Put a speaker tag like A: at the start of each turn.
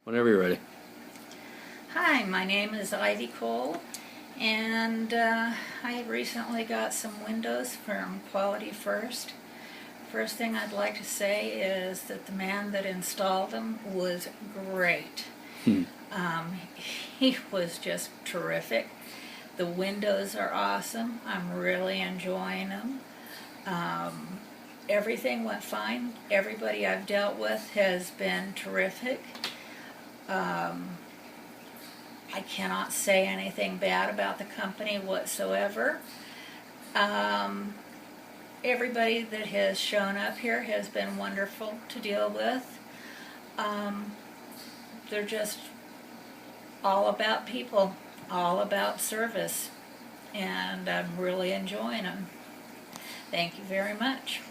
A: Whenever you're ready.
B: Hi, my name is Ivy Cole, and I recently got some windows from Quality First. First thing I'd like to say is that the man that installed them was great. He was just terrific. The windows are awesome. I'm really enjoying them. Everything went fine. Everybody I've dealt with has been terrific. I cannot say anything bad about the company whatsoever. Everybody that has shown up here has been wonderful to deal with. They're just all about people, all about service, and I'm really enjoying them. Thank you very much.